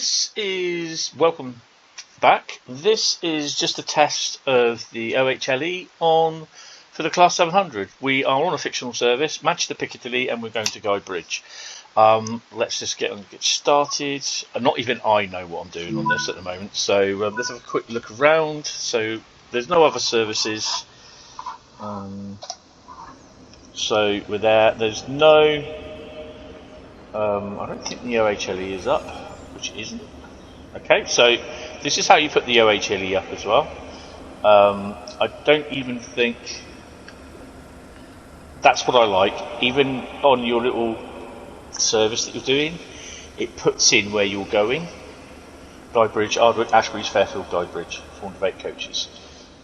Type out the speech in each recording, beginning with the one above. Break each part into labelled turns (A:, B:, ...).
A: this is welcome back. This is just a test of the OHLE for the Class 700. We are on a fictional service, Manchester Piccadilly, and we're going to Guy Bridge. Let's just get started. Not even I know what I'm doing on this at the moment, so let's have a quick look around. So there's no other services. So we're there. There's no. I don't think the OHLE is up, which isn't. Okay, so this is how you put the OHLE up as well. I don't even think that's what I like. Even on your little service that you're doing, it puts in where you're going. Guy Bridge, Ardwick, Ashbury's, Fairfield, Guy Bridge, 408 coaches.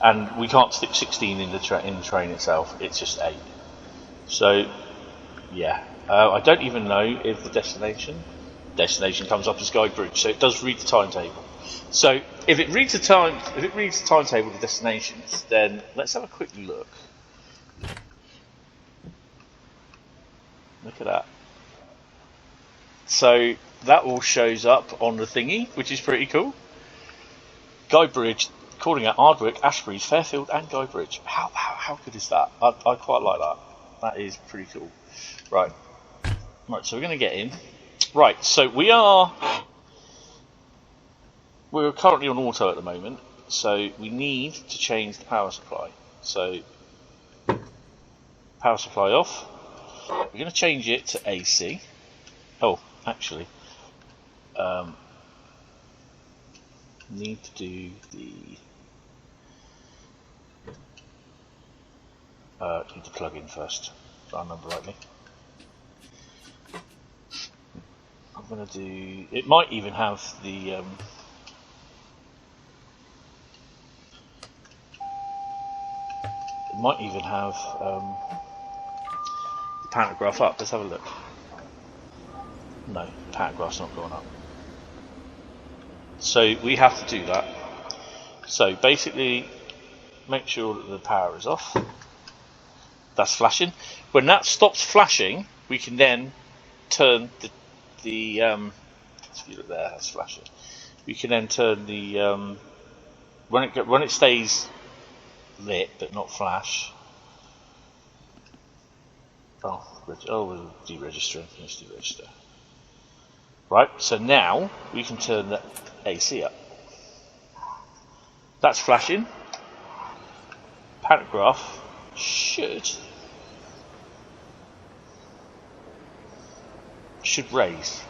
A: And we can't stick 16 in the train itself, it's just 8. So, yeah. I don't even know if the destination comes up as Guy Bridge, so it does read the timetable. So if it reads the timetable of the destinations, then let's have a quick look. Look at that. So that all shows up on the thingy, which is pretty cool. Guy Bridge, calling at Ardwick, Ashbury's, Fairfield, and Guy Bridge. How good is that? I quite like that. That is pretty cool. Right, so we're going to get in. Right, so we're currently on auto at the moment, so we need to change the power supply. So, power supply off. We're going to change it to AC. Oh, actually, need to do the need to plug in first, if I remember rightly. I'm going to do. It might even have the. It might even have the pantograph up. Let's have a look. No, the pantograph's not going up. So we have to do that. So basically, make sure that the power is off. That's flashing. When that stops flashing, we can then turn the if you look there, that's flashing. We can then turn the when it stays lit but not flash. We'll deregister. Let's deregister. Right, so now we can turn the AC up. That's flashing. Pantograph should raise.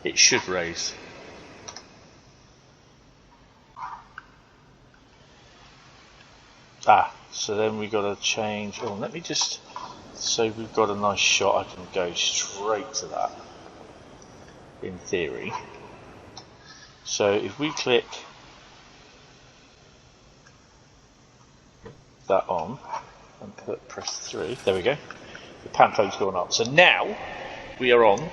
A: It should raise. So then we got to change. Oh, let me just. So we've got a nice shot. I can go straight to that. In theory. So if we click that on and press 3, there we go. The panto's gone up. So now we are on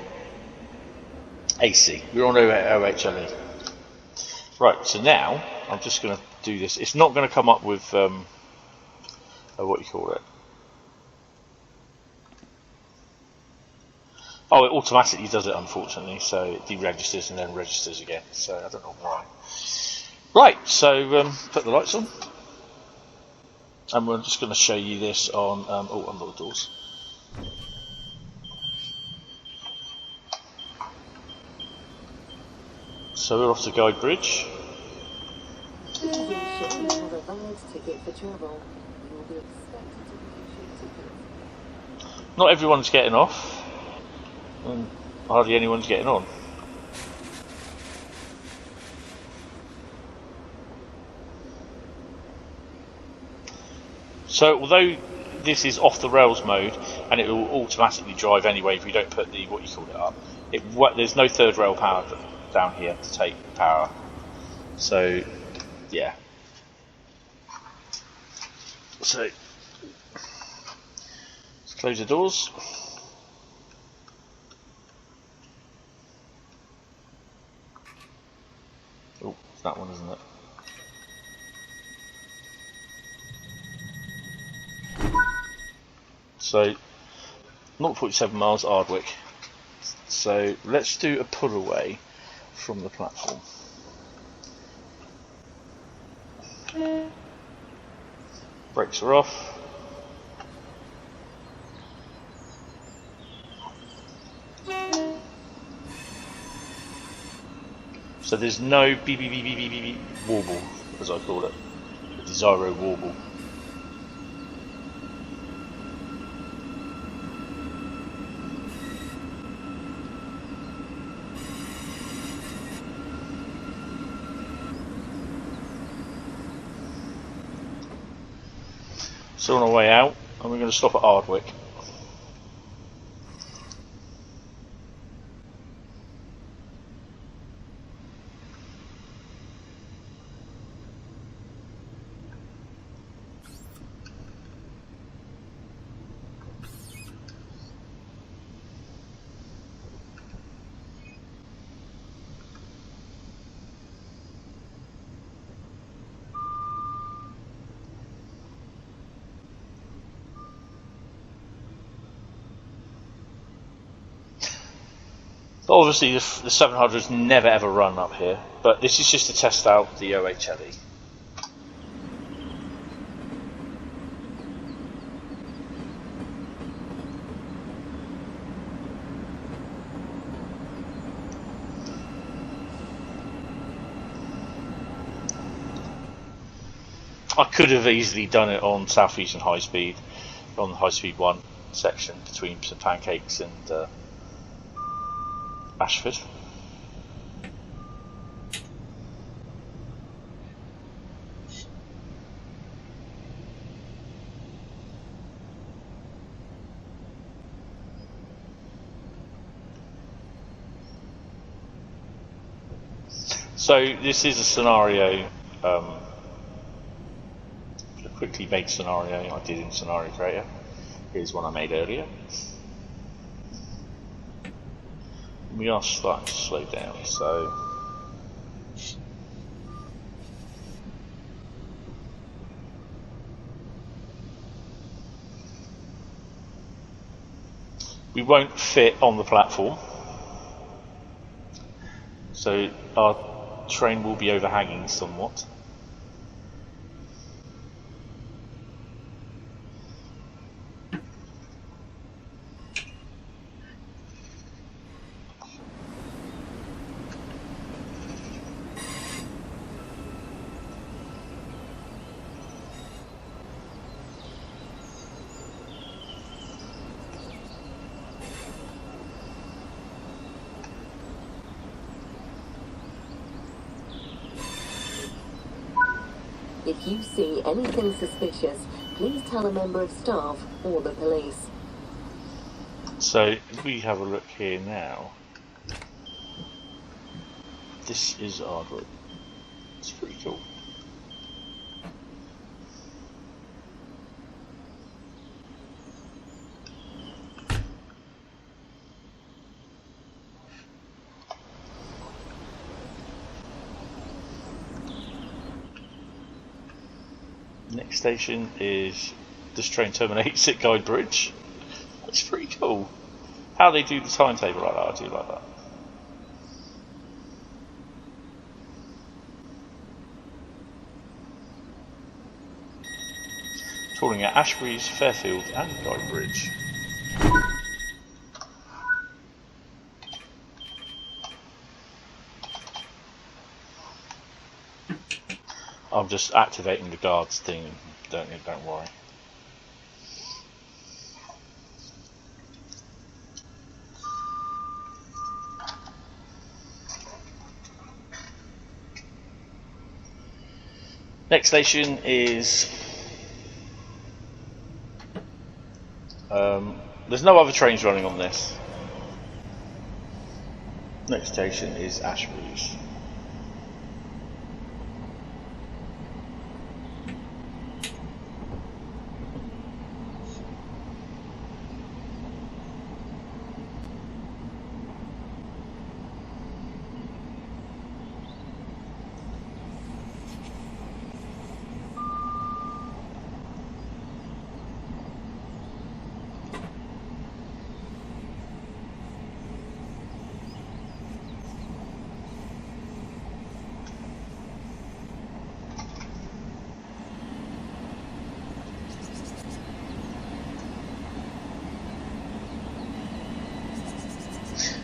A: AC. We're on OHLE. Right. So now I'm just going to do this. It's not going to come up with what you call it. Oh, it automatically does it, unfortunately, so it deregisters and then registers again, so I don't know why. Right, so put the lights on, and we're just going to show you this on, unlock the doors. So we're off to Guy Bridge. Not everyone's getting off. And hardly anyone's getting on. So although this is off the rails mode and it will automatically drive anyway if you don't put the there's no third rail power down here to take power. So yeah. So let's close the doors. It's that one, isn't it? So 0.7 miles Ardwick. So let's do a pull away from the platform. Brakes are off. So there's no beep beep beep beep beep beep warble, as I call it, the Desiro warble. So on our way out, and we're going to stop at Ardwick. Obviously the 700's never ever run up here, but this is just to test out the OHLE. I could have easily done it on Southeastern Highspeed, on the Highspeed 1 section between St Pancakes and Ashford. So this is a scenario, a quickly made scenario I did in Scenario Creator. Here's one I made earlier. We are starting to slow down, so we won't fit on the platform, so our train will be overhanging somewhat.
B: If you see anything suspicious, please tell a member of staff or the police.
A: So if we have a look here now, this is Ardwick. It's pretty cool. Next station is this train terminates at Guide Bridge. That's pretty cool. How they do the timetable like that, I do like that. Calling at Ashbury's, Fairfield and Guide Bridge. I'm just activating the guards thing, don't worry. Next station is there's no other trains running on this. Next station is Ashbury's.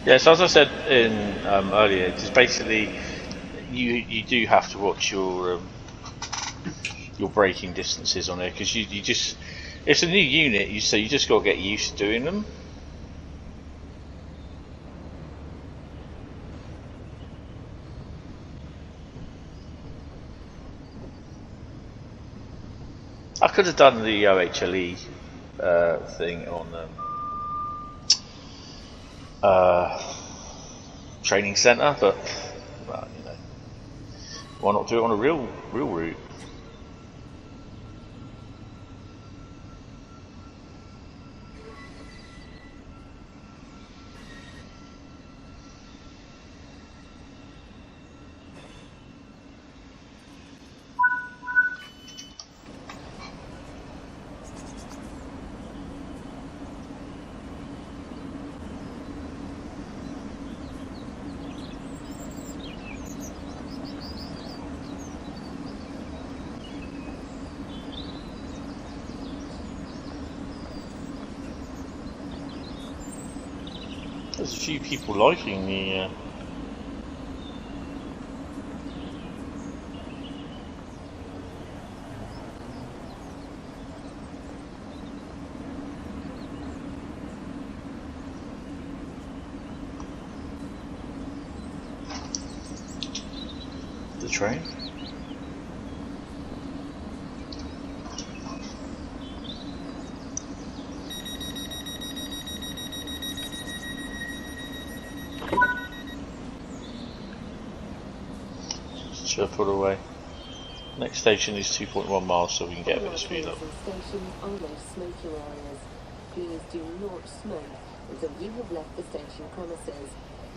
A: Yeah, so as I said in earlier, it's basically you do have to watch your braking distances on it, because you just, it's a new unit, so you just got to get used to doing them. I could have done the OHLE thing on training centre, but well, you know, why not do it on a real route? There's a few people liking the train. Put away. Next station is 2.1 miles, so we can get a bit of speed up.
B: Stations are no smoking areas. Please do not smoke until you have left the station premises.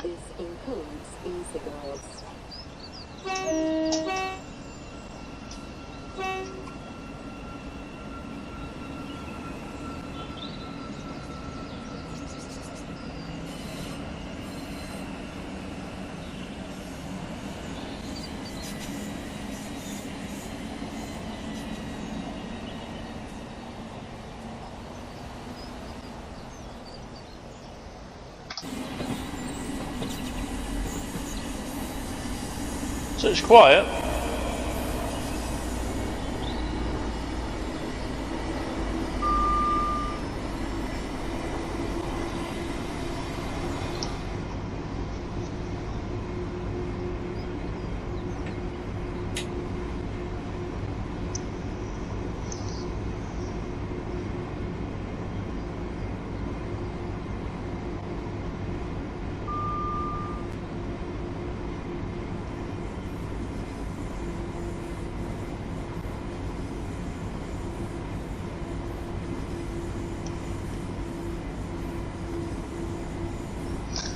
B: This includes e-cigarettes.
A: So it's quiet.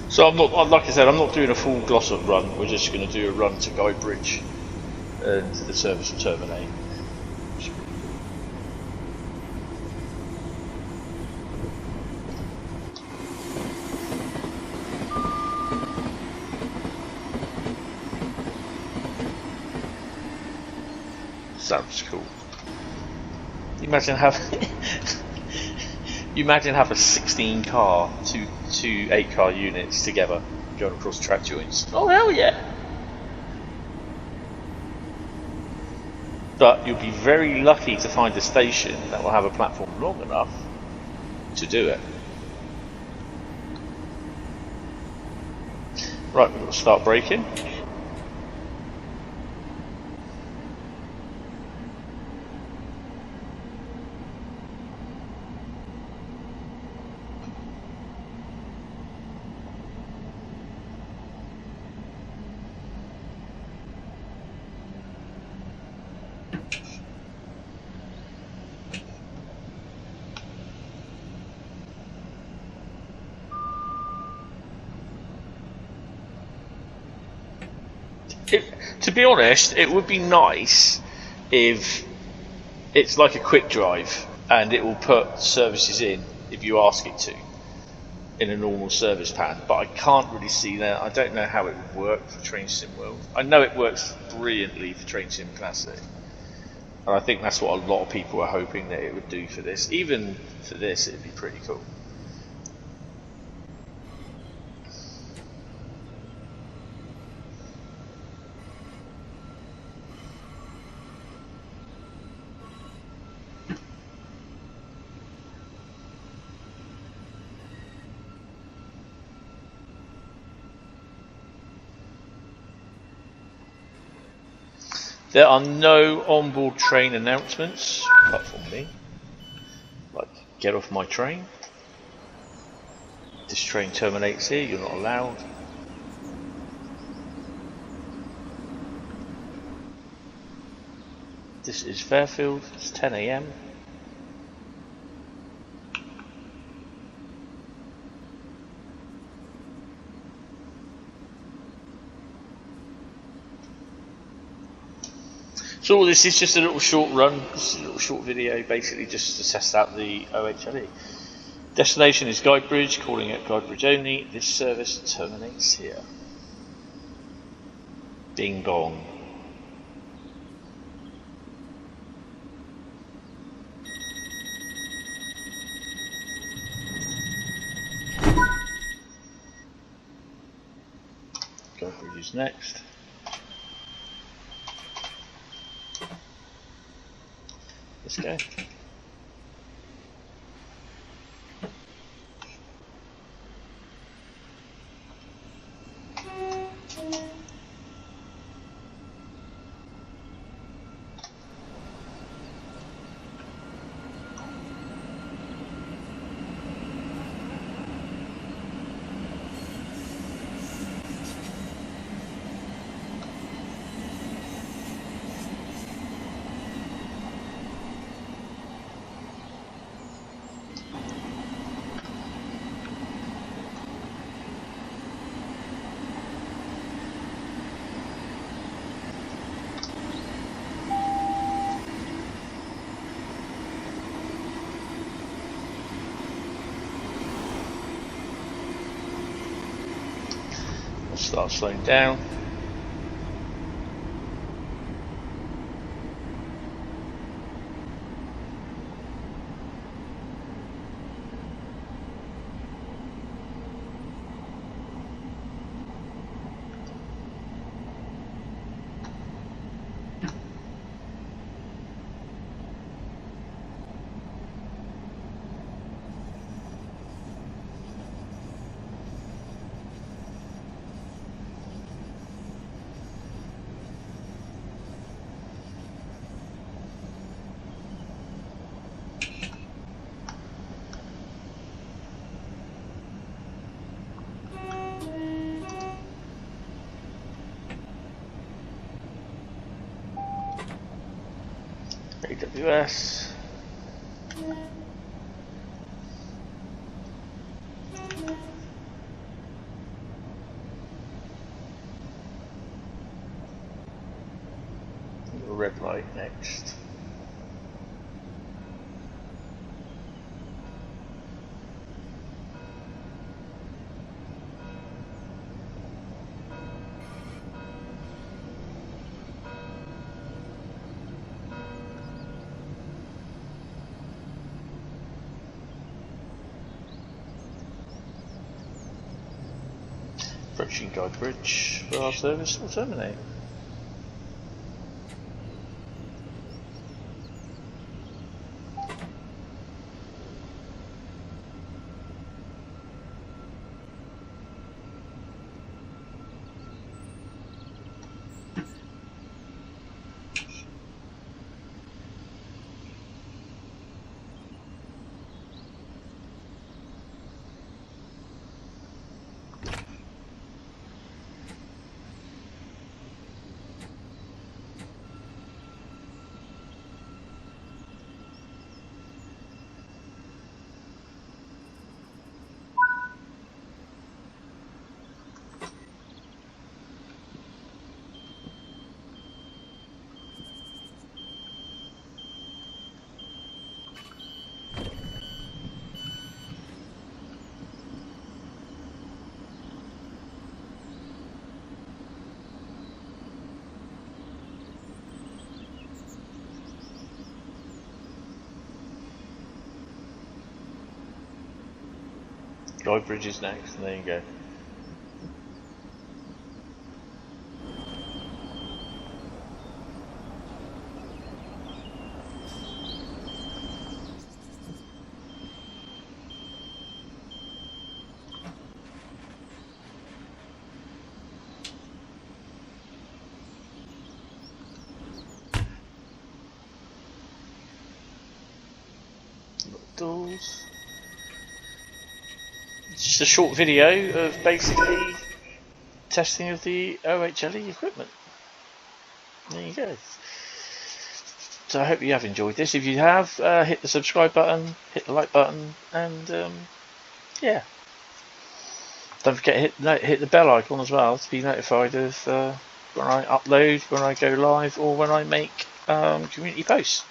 A: So I'm not, like I said, I'm not doing a full Glossop run. We're just going to do a run to Guybridge and to the service and terminate. Sounds cool. Imagine having you imagine having 16 car, two 8-car units together going across track joints. Oh hell yeah! But you'll be very lucky to find a station that will have a platform long enough to do it. Right, we've got to start braking. To be honest, it would be nice if it's like a quick drive and it will put services in if you ask it to in a normal service pan, but I can't really see that. I don't know how it would work for Train Sim World. I know it works brilliantly for Train Sim Classic, and I think that's what a lot of people are hoping that it would do for this. Even for this, it'd be pretty cool. There are no onboard train announcements, apart from me. Like, get off my train. This train terminates here, you're not allowed. This is Fairfield, it's 10 AM. So all this is just a little short run, just a little short video, basically just to test out the OHLE. Destination is Guidebridge, calling at Guidebridge only. This service terminates here. Ding bong. Guidebridge is next. Let's go. Start slowing down. AWS. Red light next. Approaching Guidebridge, where our service will terminate. Guidebridge is next, and there you go. installs. It's just a short video of basically testing of the OHLE equipment. There you go. So I hope you have enjoyed this. If you have, hit the subscribe button, hit the like button, and yeah. Don't forget to hit the bell icon as well to be notified of when I upload, when I go live, or when I make community posts.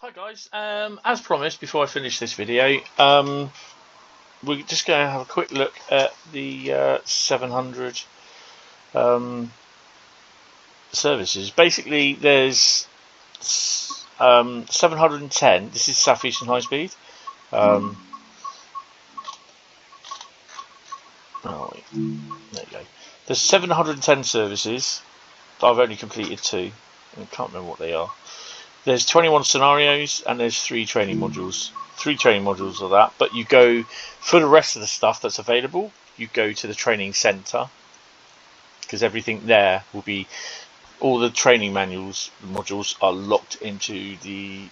A: Hi guys, as promised, before I finish this video, we're just going to have a quick look at the 700 services. Basically, there's 710. This is Southeastern Highspeed. Oh, wait. There you go. There's 710 services. I've only completed 2. I can't remember what they are. There's 21 scenarios and there's 3 training modules. 3 training modules of that. But you go for the rest of the stuff that's available. You go to the training centre, because everything there will be, all the training modules are locked into the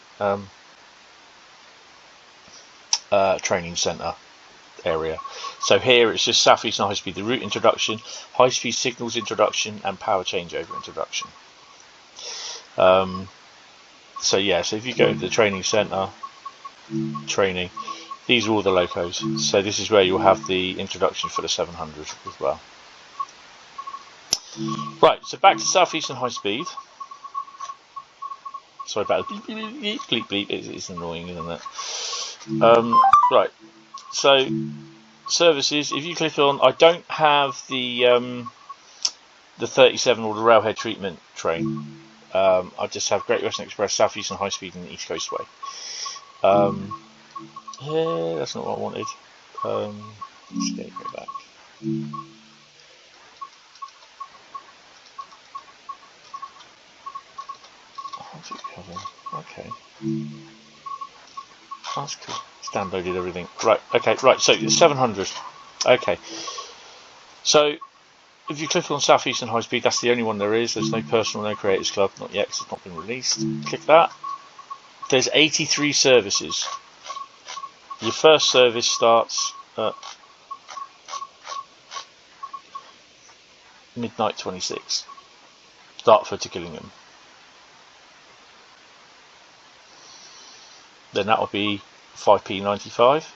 A: training centre area. So here it's just Southeastern Highspeed, the route introduction, high-speed signals introduction, and power changeover introduction. So yeah, so if you go to the training centre, training, these are all the locos. So this is where you'll have the introduction for the 700 as well. Right, so back to Southeastern Highspeed. Sorry about the bleep, bleep, bleep. It's annoying, isn't it? Right, so services. If you click on, I don't have the 37 or the railhead treatment train. I just have Great Western Express, Southeastern Highspeed, and East Coast Way. Yeah, that's not what I wanted. Let's go back. Okay. That's cool. It's downloaded everything. Right, okay, right, so it's 700. Okay. So if you click on Southeastern Highspeed, that's the only one there is. There's no personal, no creators club, not yet, because it's not been released. Click that. There's 83 services. Your first service starts at midnight 26. Dartford to Gillingham. Then that will be 5p95,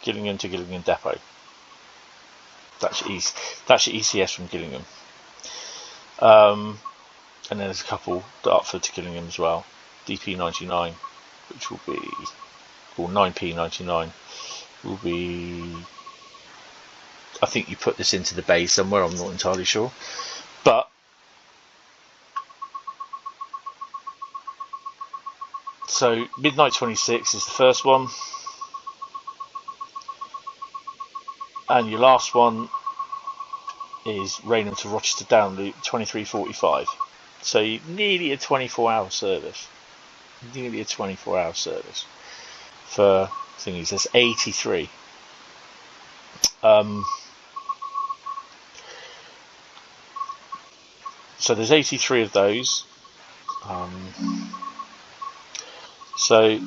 A: Gillingham to Gillingham Depot. That's your ECS from Gillingham. And then there's a couple Dartford to Gillingham as well. DP99, which will be, or 9p99 will be, I think you put this into the bay somewhere, I'm not entirely sure. But so midnight 26 is the first one, and your last one is Rainham to Rochester down loop 23:45. So nearly a 24-hour service. Nearly a 24-hour service for thingies. There's 83. So there's 83 of those. So,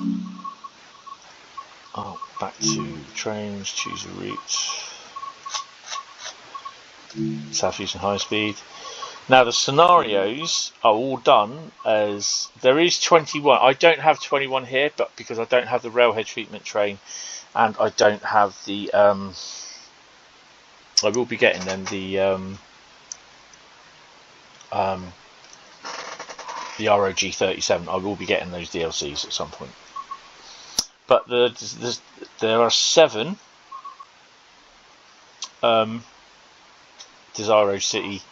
A: back to trains, choose a route, Southeastern Highspeed. Now the scenarios are all done as, there is 21, I don't have 21 here, but because I don't have the railhead treatment train, and I don't have the, I will be getting them, the ROG 37. I will be getting those DLCs at some point. But there are 7 Desiro City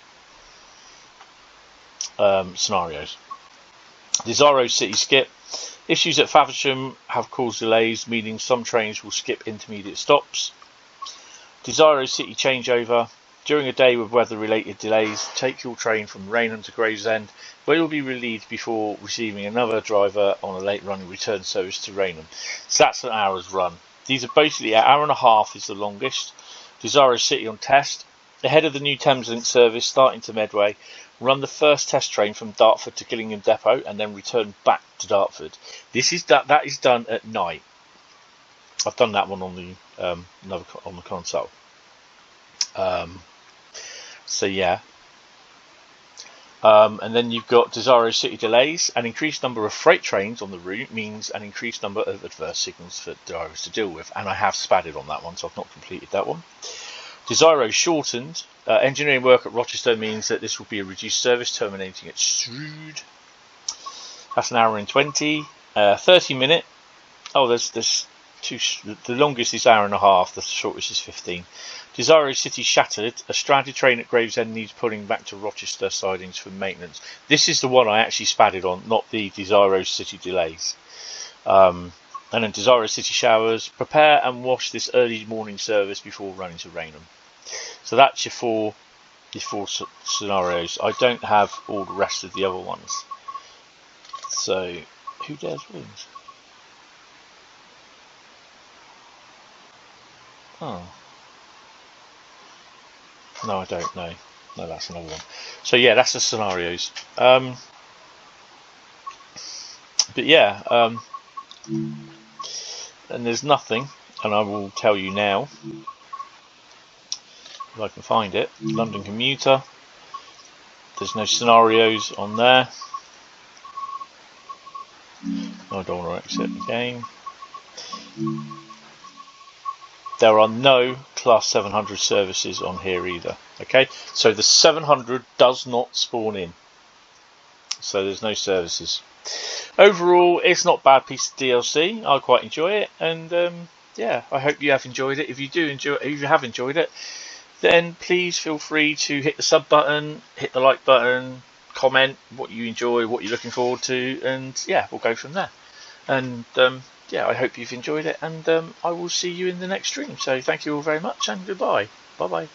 A: scenarios. Desiro City skip. Issues at Faversham have caused delays, meaning some trains will skip intermediate stops. Desiro City changeover. During a day with weather-related delays, take your train from Rhein to Gravesend, where you'll be relieved before receiving another driver on a late-running return service to Rainham. So that's an hour's run. These are basically an hour and a half is the longest. Desiro City on test ahead of the new Thameslink service starting to Medway, run the first test train from Dartford to Gillingham Depot and then return back to Dartford. That is done at night. I've done that one on the on the console. So yeah. And then you've got Desiro City delays. An increased number of freight trains on the route means an increased number of adverse signals for drivers to deal with. And I have spadded on that one, so I've not completed that one. Desiro shortened. Engineering work at Rochester means that this will be a reduced service terminating at Strood. That's an hour and 20. 30-minute. Oh, there's two. The longest is hour and a half. The shortest is 15. Desiro City shattered. A stranded train at Gravesend needs pulling back to Rochester sidings for maintenance. This is the one I actually spadded on, not the Desiro City delays. And then Desiro City showers. Prepare and wash this early morning service before running to Rainham. So that's your four scenarios. I don't have all the rest of the other ones. So who dares wins? Oh. No, I don't know. No, that's another one. So yeah, that's the scenarios. But yeah, and there's nothing, and I will tell you now if I can find it. London commuter. There's no scenarios on there. I don't want to exit again. There are no Class 700 services on here either. Okay, so the 700 does not spawn in. So there's no services. Overall, it's not a bad piece of DLC. I quite enjoy it, and yeah, I hope you have enjoyed it. If you have enjoyed it, then please feel free to hit the sub button, hit the like button, comment what you enjoy, what you're looking forward to, and yeah, we'll go from there. And yeah, I hope you've enjoyed it, and I will see you in the next stream. So thank you all very much, and goodbye. Bye bye.